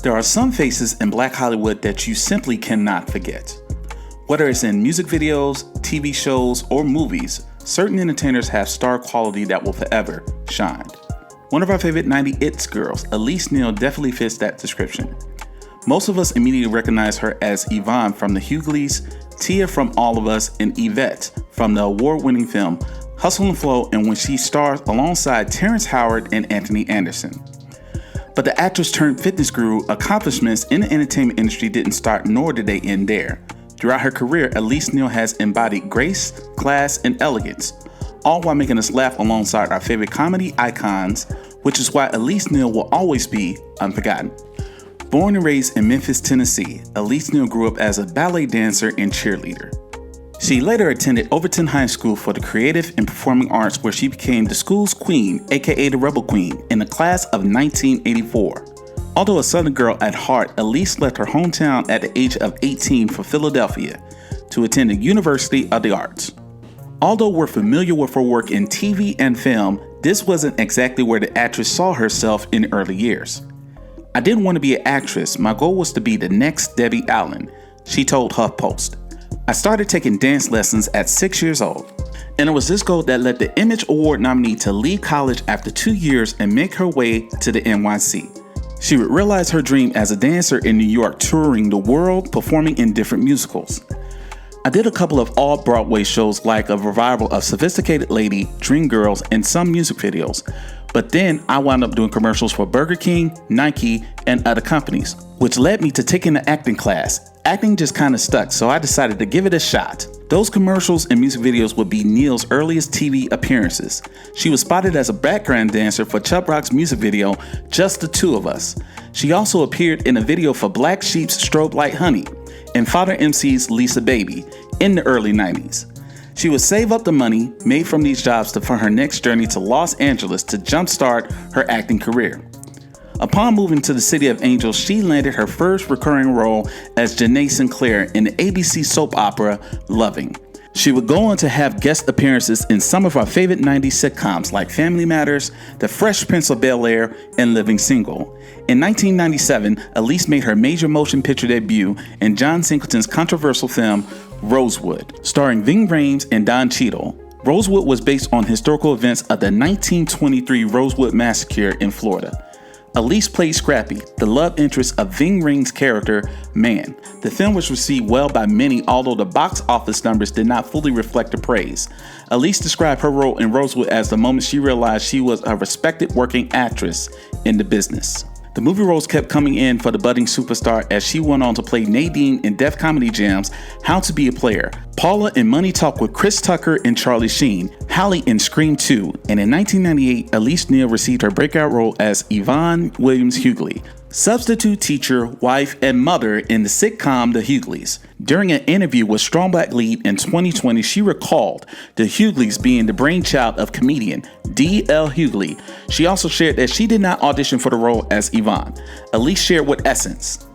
There are some faces in Black Hollywood that you simply cannot forget. Whether it's in music videos, TV shows, or movies, certain entertainers have star quality that will forever shine. One of our favorite 90s It's girls, Elise Neal, definitely fits that description. Most of us immediately recognize her as Yvonne from the Hughleys, Tia from All of Us, and Yvette from the award-winning film Hustle and Flow, and when she stars alongside Terrence Howard and Anthony Anderson. But the actress turned fitness guru accomplishments in the entertainment industry didn't start, nor did they end there. Throughout her career, Elise Neal has embodied grace, class, and elegance, all while making us laugh alongside our favorite comedy icons, which is why Elise Neal will always be unforgotten. Born and raised in Memphis, Tennessee, Elise Neal grew up as a ballet dancer and cheerleader. She later attended Overton High School for the Creative and Performing Arts, where she became the school's queen, aka the Rebel Queen, in the class of 1984. Although a Southern girl at heart, Elise left her hometown at the age of 18 for Philadelphia to attend the University of the Arts. Although we're familiar with her work in TV and film, this wasn't exactly where the actress saw herself in early years. "I didn't want to be an actress, my goal was to be the next Debbie Allen," she told HuffPost. "I started taking dance lessons at 6 years old. And it was this goal that led the Image Award nominee to leave college after 2 years and make her way to the NYC. She would realize her dream as a dancer in New York, touring the world, performing in different musicals. I did a couple of all-Broadway shows like a revival of Sophisticated Lady, Dreamgirls, and some music videos. But then I wound up doing commercials for Burger King, Nike, and other companies, which led me to taking an acting class. Acting just kind of stuck, so I decided to give it a shot. Those commercials and music videos would be Neal's earliest TV appearances. She was spotted as a background dancer for Chubb Rock's music video, Just the Two of Us. She also appeared in a video for Black Sheep's Strobe Light Honey and Father MC's Lisa Baby in the early 90s. She would save up the money made from these jobs to fund her next journey to Los Angeles to jumpstart her acting career. Upon moving to the City of Angels, she landed her first recurring role as Janae Sinclair in the ABC soap opera Loving. She would go on to have guest appearances in some of our favorite 90s sitcoms like Family Matters, The Fresh Prince of Bel-Air, and Living Single. In 1997, Elise made her major motion picture debut in John Singleton's controversial film Rosewood, starring Ving Rhames and Don Cheadle. Rosewood was based on historical events of the 1923 Rosewood Massacre in Florida. Elise played Scrappy, the love interest of Ving Rhames' character, Man. The film was received well by many, although the box office numbers did not fully reflect the praise. Elise described her role in Rosewood as the moment she realized she was a respected working actress in the business. The movie roles kept coming in for the budding superstar as she went on to play Nadine in Def Comedy Jam's How to Be a Player, Paula in Money Talk with Chris Tucker and Charlie Sheen, Hallie in Scream 2, and in 1998, Elise Neal received her breakout role as Yvonne Williams Hughley, substitute teacher, wife, and mother in the sitcom The Hughleys. During an interview with Strong Black Lead in 2020, she recalled the Hughleys being the brainchild of comedian D.L. Hughley. She also shared that she did not audition for the role as Yvonne. Elise shared with Essence,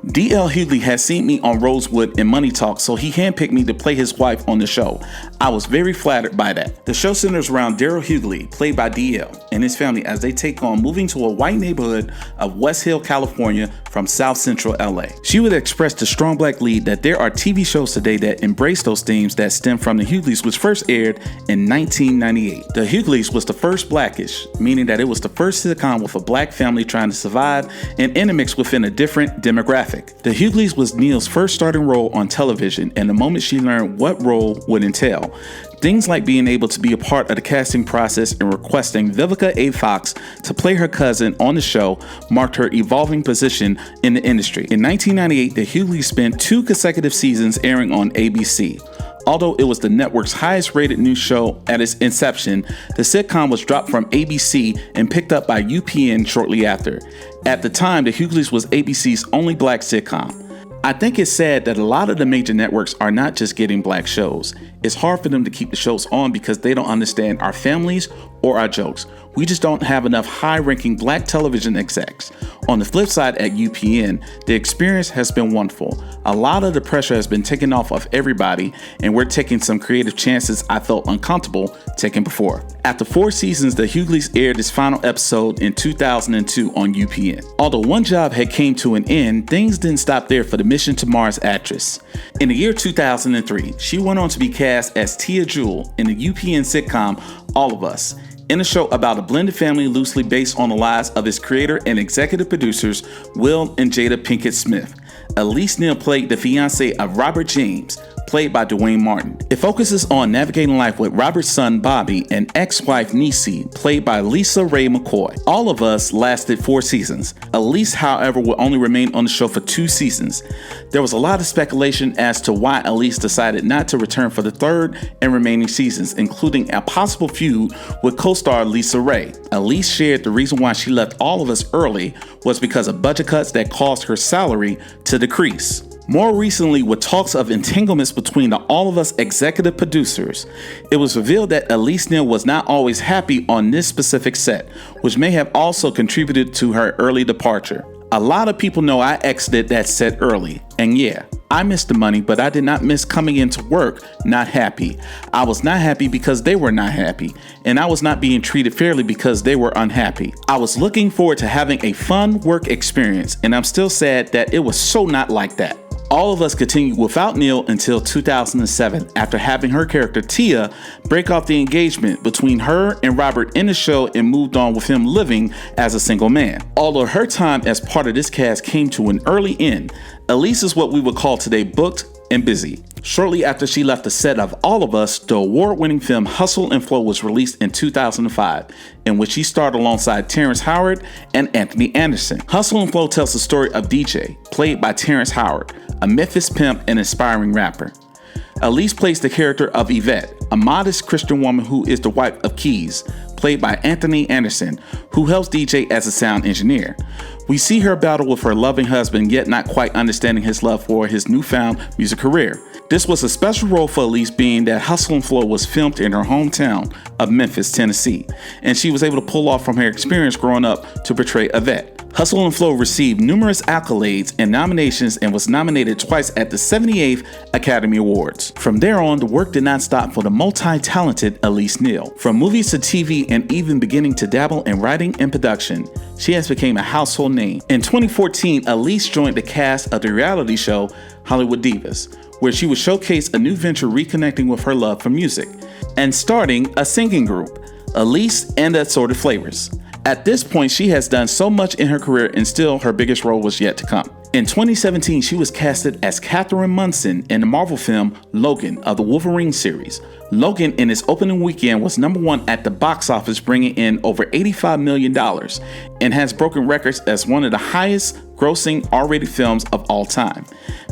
D.L. Hughley had seen me on Rosewood and Money Talk, so he handpicked me to play his wife on the show. I was very flattered by that. The show centers around Daryl Hughley, played by D.L., and his family as they take on moving to a white neighborhood of West Hill, California from South Central LA. She would express to Strong Black Lead that there are TV shows today that embrace those themes that stem from The Hughleys, which first aired in 1998. The Hughleys was the first Blackish, meaning that it was the first sitcom with a black family trying to survive and intermix within a different demographic. The Hughleys was Neal's first starting role on television, and the moment she learned what role would entail. Things like being able to be a part of the casting process and requesting Vivica A. Fox to play her cousin on the show marked her evolving position in the industry. In 1998, the Hughleys spent 2 consecutive seasons airing on ABC. Although it was the network's highest rated news show at its inception, the sitcom was dropped from ABC and picked up by UPN shortly after. At the time, The Hughleys was ABC's only black sitcom. I think it's sad that a lot of the major networks are not just getting black shows. It's hard for them to keep the shows on because they don't understand our families or our jokes. We just don't have enough high-ranking black television execs. On the flip side, at UPN, the experience has been wonderful. A lot of the pressure has been taken off of everybody, and we're taking some creative chances I felt uncomfortable taking before. After 4 seasons, the Hughleys aired its final episode in 2002 on UPN. Although one job had came to an end, things didn't stop there for the Mission to Mars actress. In the year 2003, she went on to be cast as Tia Jewell in the UPN sitcom All of Us, in a show about a blended family loosely based on the lives of its creator and executive producers, Will and Jada Pinkett Smith. Elise Neal played the fiancée of Robert James, played by Dwayne Martin. It focuses on navigating life with Robert's son Bobby and ex-wife Niecy, played by Lisa Ray McCoy. All of Us lasted 4 seasons. Elise, however, will only remain on the show for 2 seasons. There was a lot of speculation as to why Elise decided not to return for the 3rd and remaining seasons, including a possible feud with co-star Lisa Ray. Elise shared the reason why she left All of Us early was because of budget cuts that caused her salary to decrease. More recently, with talks of entanglements between the All of Us executive producers, it was revealed that Elise Neal was not always happy on this specific set, which may have also contributed to her early departure. A lot of people know I exited that set early, and yeah, I missed the money, but I did not miss coming into work not happy. I was not happy because they were not happy, and I was not being treated fairly because they were unhappy. I was looking forward to having a fun work experience, and I'm still sad that it was so not like that. All of Us continued without Neal until 2007, after having her character Tia break off the engagement between her and Robert in the show and moved on with him living as a single man. Although her time as part of this cast came to an early end, Elise is what we would call today booked and busy. Shortly after she left the set of All of Us, the award-winning film Hustle and Flow was released in 2005, in which she starred alongside Terrence Howard and Anthony Anderson. Hustle and Flow tells the story of DJ, played by Terrence Howard, a Memphis pimp and aspiring rapper. Elise plays the character of Yvette, a modest Christian woman who is the wife of Keys, played by Anthony Anderson, who helps DJ as a sound engineer. We see her battle with her loving husband, yet not quite understanding his love for his newfound music career. This was a special role for Elise, being that Hustle and Flow was filmed in her hometown of Memphis, Tennessee, and she was able to pull off from her experience growing up to portray Yvette. Hustle and Flow received numerous accolades and nominations and was nominated twice at the 78th Academy Awards. From there on, the work did not stop for the multi-talented Elise Neal. From movies to TV and even beginning to dabble in writing and production, she has become a household name. In 2014, Elise joined the cast of the reality show Hollywood Divas, where she would showcase a new venture reconnecting with her love for music and starting a singing group, Elise and the Assorted Flavors. At this point, she has done so much in her career, and still her biggest role was yet to come. In 2017, she was casted as Catherine Munson in the Marvel film Logan of the Wolverine series. Logan, in its opening weekend, was #1 at the box office, bringing in over $85 million, and has broken records as one of the highest grossing R-rated films of all time.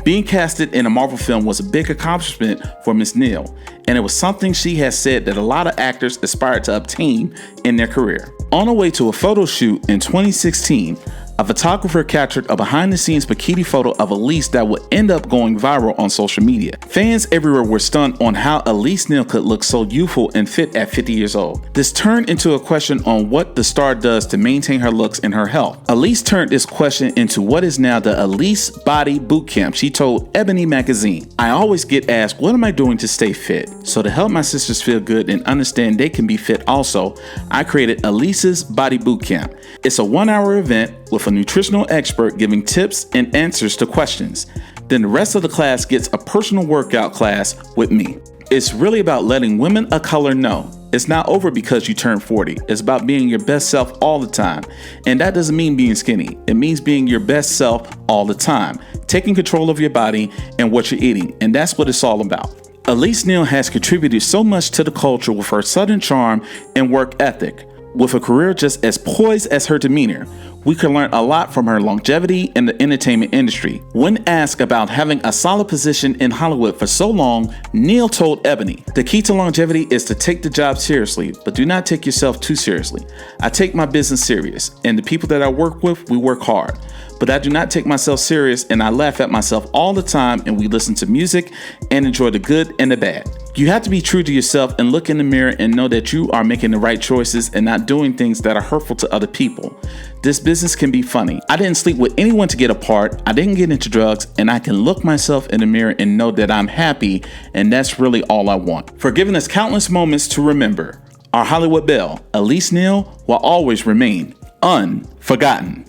Being casted in a Marvel film was a big accomplishment for Ms. Neal, and it was something she has said that a lot of actors aspire to obtain in their career. On her way to a photo shoot in 2016, a photographer captured a behind-the-scenes bikini photo of Elise that would end up going viral on social media. Fans everywhere were stunned on how Elise Neal could look so youthful and fit at 50 years old. This turned into a question on what the star does to maintain her looks and her health. Elise turned this question into what is now the Elise Body Bootcamp. She told Ebony magazine, "I always get asked, what am I doing to stay fit? So to help my sisters feel good and understand they can be fit also, I created Elise's Body Bootcamp. It's a 1-hour event with a nutritional expert giving tips and answers to questions. Then the rest of the class gets a personal workout class with me. It's really about letting women of color know it's not over because you turn 40. It's about being your best self all the time. And that doesn't mean being skinny. It means being your best self all the time, taking control of your body and what you're eating. And that's what it's all about." Elise Neal has contributed so much to the culture with her southern charm and work ethic. With a career just as poised as her demeanor, We can learn a lot from her longevity in the entertainment industry. When asked about having a solid position in Hollywood for so long, Neal told Ebony, "The key to longevity is to take the job seriously, but do not take yourself too seriously. I take my business serious, and the people that I work with, we work hard. But I do not take myself serious, and I laugh at myself all the time, and we listen to music and enjoy the good and the bad." You have to be true to yourself and look in the mirror and know that you are making the right choices and not doing things that are hurtful to other people. This business can be funny. I didn't sleep with anyone to get apart. I didn't get into drugs, and I can look myself in the mirror and know that I'm happy, and that's really all I want. For giving us countless moments to remember, our Hollywood belle, Elise Neal, will always remain unforgotten.